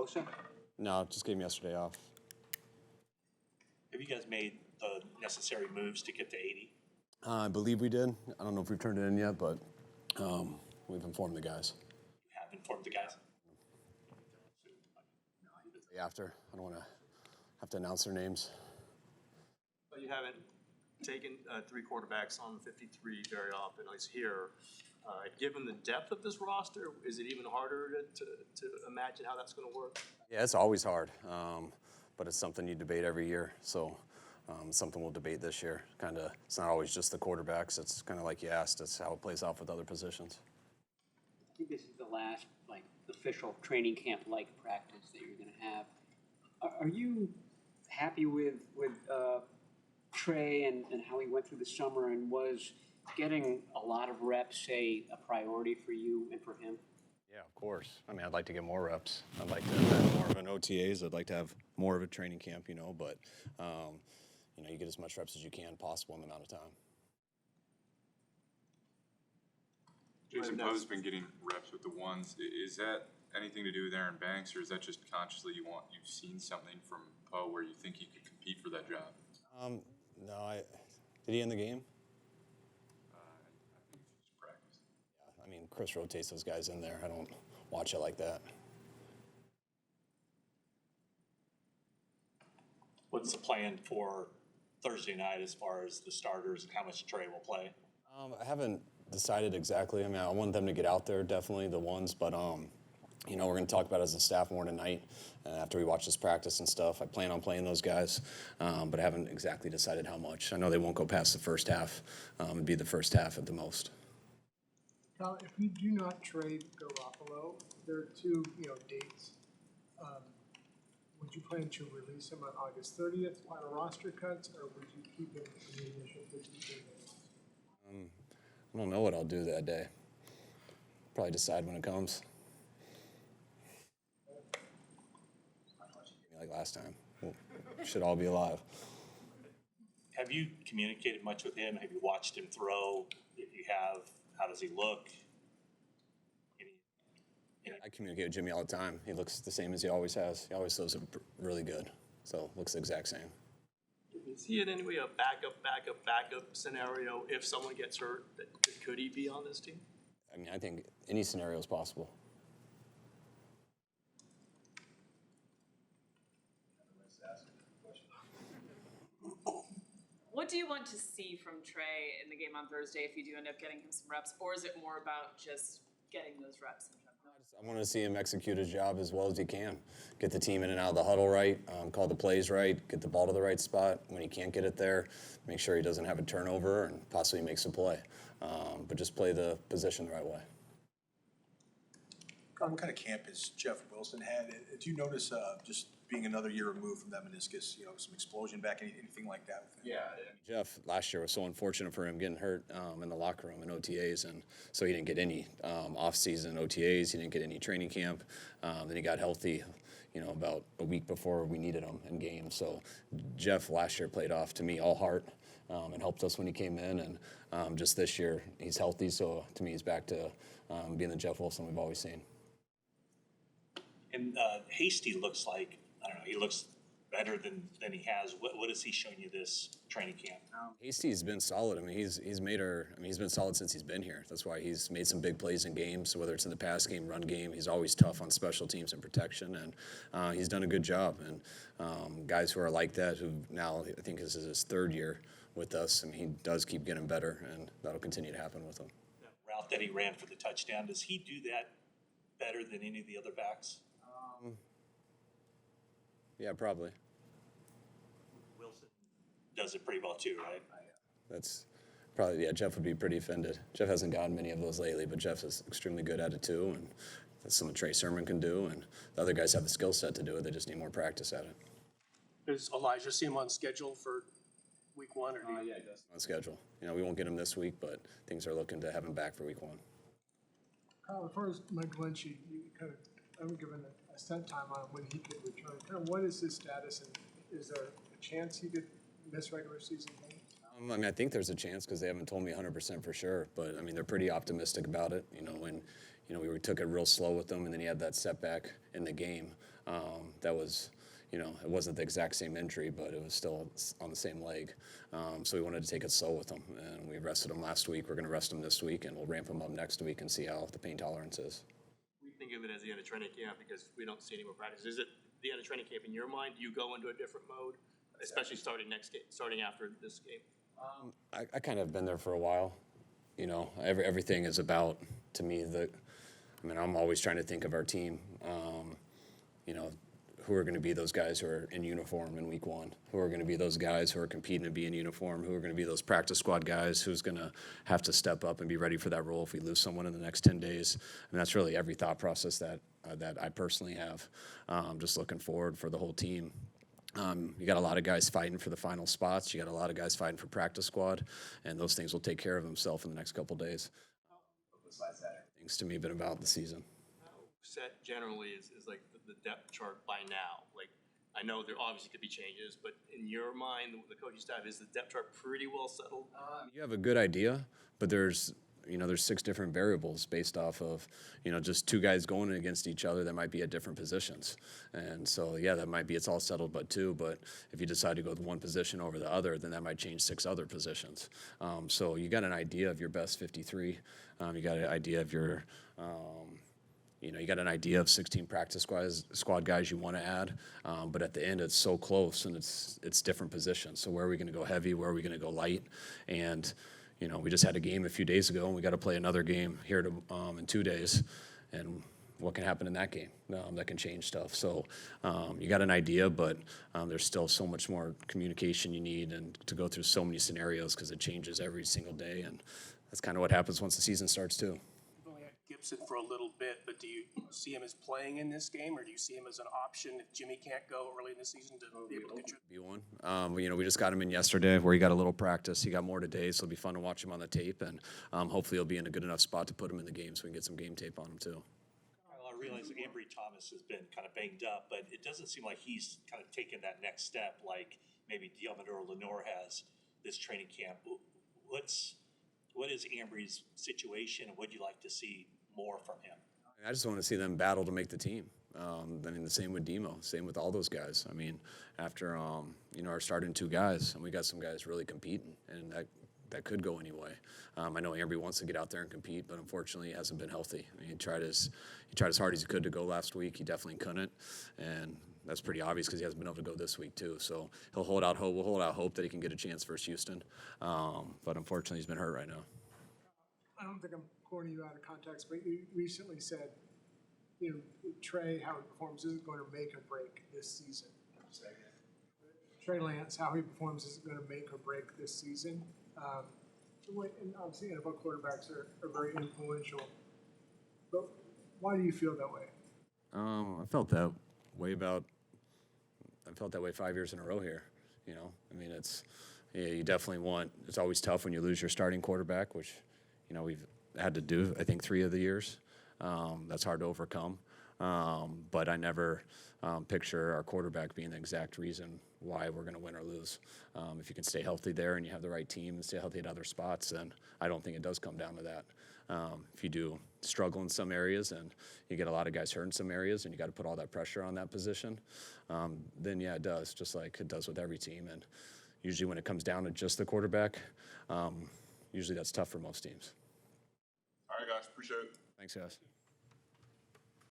promotion? No, just gave him yesterday off. Have you guys made the necessary moves to get to 80? I believe we did. I don't know if we've turned it in yet, but we've informed the guys. You have informed the guys? After, I don't want to have to announce their names. But you haven't taken 3 quarterbacks on 53 very often, at least here. Given the depth of this roster, is it even harder to imagine how that's going to work? Yeah, it's always hard, but it's something you debate every year. So something we'll debate this year. It's not always just the quarterbacks. It's kind of like you asked. It's how it plays out with other positions. I think this is the last official training camp practice that you're going to have. Are you happy with Trey and how he went through the summer, and was getting a lot of reps, say, a priority for you and for him? Yeah, of course. I mean, I'd like to get more reps. I'd like to have more of an OTAs. I'd like to have more of a training camp, but you get as much reps as you can possible in the amount of time. Jason Poe's been getting reps with the ones. Is that anything to do with Aaron Banks, or is that just consciously you've seen something from Poe where you think he could compete for that job? No, did he end the game? I think it's just practice. Yeah, I mean, Chris rotates those guys in there. I don't watch it like that. What's the plan for Thursday night as far as the starters and how much Trey will play? I haven't decided exactly. I mean, I want them to get out there, definitely, the ones, but we're going to talk about it as a staff more tonight after we watch this practice and stuff. I plan on playing those guys, but I haven't exactly decided how much. I know they won't go past the first half. It'd be the first half at the most. Kyle, if you do not trade Garoppolo, there are 2, dates. Would you plan to release him on August 30th on a roster cuts, or would you keep him in the initial 52 days? I don't know what I'll do that day. Probably decide when it comes. Like last time. We should all be alive. Have you communicated much with him? Have you watched him throw? If you have, how does he look? I communicate with Jimmy all the time. He looks the same as he always has. He always throws it really good. So looks the exact same. Is he in any way a backup scenario if someone gets hurt? Could he be on this team? I mean, I think any scenario is possible. What do you want to see from Trey in the game on Thursday if you do end up getting him some reps, or is it more about just getting those reps? I want to see him execute his job as well as he can. Get the team in and out of the huddle right, call the plays right, get the ball to the right spot. When he can't get it there, make sure he doesn't have a turnover and possibly makes a play. But just play the position the right way. What kind of camp has Jeff Wilson had? Do you notice just being another year removed from that meniscus, some explosion back, anything like that? Yeah. Jeff last year was so unfortunate for him getting hurt in the locker room in OTAs, and so he didn't get any off-season OTAs. He didn't get any training camp. Then he got healthy, about a week before we needed him in games. So Jeff last year played off, to me, all heart and helped us when he came in. And just this year, he's healthy, so to me, he's back to being the Jeff Wilson we've always seen. And Hasty looks like, I don't know, he looks better than he has. What has he shown you this training camp? Hasty's been solid. I mean, he's been solid since he's been here. That's why he's made some big plays in games. So whether it's in the pass game, run game, he's always tough on special teams and protection, and he's done a good job. And guys who are like that, who now I think this is his 3rd year with us, and he does keep getting better, and that'll continue to happen with him. That route that he ran for the touchdown, does he do that better than any of the other backs? Yeah, probably. Wilson does it pretty well too, right? That's probably, yeah, Jeff would be pretty offended. Jeff hasn't gotten many of those lately, but Jeff is extremely good at it too, and that's something Trey Sermon can do, and the other guys have the skill set to do it. They just need more practice at it. Does Elijah seem on schedule for week 1? Or Yeah, he does. On schedule. We won't get him this week, but things are looking to have him back for week 1. Kyle, as far as Mike Lynch, you kind of haven't given a set time on when he could return. Kind of what is his status, and is there a chance he could miss regular season games? I think there's a chance because they haven't told me 100% for sure, but they're pretty optimistic about it. When we took it real slow with him, and then he had that setback in the game. That was, you know, it wasn't the exact same injury, but it was still on the same leg. So we wanted to take it slow with him, and we rested him last week. We're going to rest him this week, and we'll ramp him up next week and see how the pain tolerance is. We think of it as the end of training camp because we don't see any more practice. Is it the end of training camp in your mind? Do you go into a different mode, especially starting next game, starting after this game? I kind of been there for a while. You know, everything is about, to me, I'm always trying to think of our team. You know, who are going to be those guys who are in uniform in week one? Who are going to be those guys who are competing to be in uniform? Who are going to be those practice squad guys who's going to have to step up and be ready for that role if we lose someone in the next 10 days? And that's really every thought process that I personally have. Just looking forward for the whole team. You got a lot of guys fighting for the final spots. You got a lot of guys fighting for practice squad, and those things will take care of themselves in the next couple days. Besides that, everything's to me been about the season. How set generally is like the depth chart by now? Like, I know there obviously could be changes, but in your mind, the coaching staff, is the depth chart pretty well settled? You have a good idea, but there's 6 different variables based off of, just 2 guys going against each other that might be at different positions. And so, yeah, that might be it's all settled but 2, but if you decide to go with one position over the other, then that might change 6 other positions. So you got an idea of your best 53. You got an idea of your, you got an idea of 16 practice squad guys you want to add, but at the end it's so close and it's different positions. So where are we going to go heavy? Where are we going to go light? And we just had a game a few days ago, and we got to play another game here in 2 days. And what can happen in that game? That can change stuff. So you got an idea, but there's still so much more communication you need and to go through so many scenarios because it changes every single day. And that's kind of what happens once the season starts, too. You've only had Gibson for a little bit, but do you see him as playing in this game, or do you see him as an option if Jimmy can't go early in the season to be able to contribute? Be one. We just got him in yesterday where he got a little practice. He got more today, so it'll be fun to watch him on the tape, and hopefully he'll be in a good enough spot to put him in the game so we can get some game tape on him, too. Well, I realize that Ambry Thomas has been kind of banged up, but it doesn't seem like he's kind of taken that next step like maybe Diamador Lenore has this training camp. What is Ambry's situation, and would you like to see more from him? I just want to see them battle to make the team. The same with Demo, same with all those guys. I mean, after our starting 2 guys, and we got some guys really competing, and that could go anyway. I know Ambry wants to get out there and compete, but unfortunately he hasn't been healthy. I mean, he tried as hard as he could to go last week. He definitely couldn't, and that's pretty obvious because he hasn't been able to go this week too. So he'll hold out hope. We'll hold out hope that he can get a chance versus Houston, but unfortunately he's been hurt right now. I don't think I'm quoting you out of context, but you recently said, Trey, how he performs isn't going to make or break this season. Trey Lance, how he performs isn't going to make or break this season. And obviously NFL quarterbacks are very influential. But why do you feel that way? I felt that way 5 years in a row here. You definitely it's always tough when you lose your starting quarterback, which, we've had to do, I think, 3 of the years. That's hard to overcome. But I never picture our quarterback being the exact reason why we're going to win or lose. If you can stay healthy there and you have the right team and stay healthy at other spots, then I don't think it does come down to that. If you do struggle in some areas and you get a lot of guys hurt in some areas and you got to put all that pressure on that position, then yeah, it does, just like it does with every team. And usually when it comes down to just the quarterback, usually that's tough for most teams. All right, guys, appreciate it. Thanks, guys.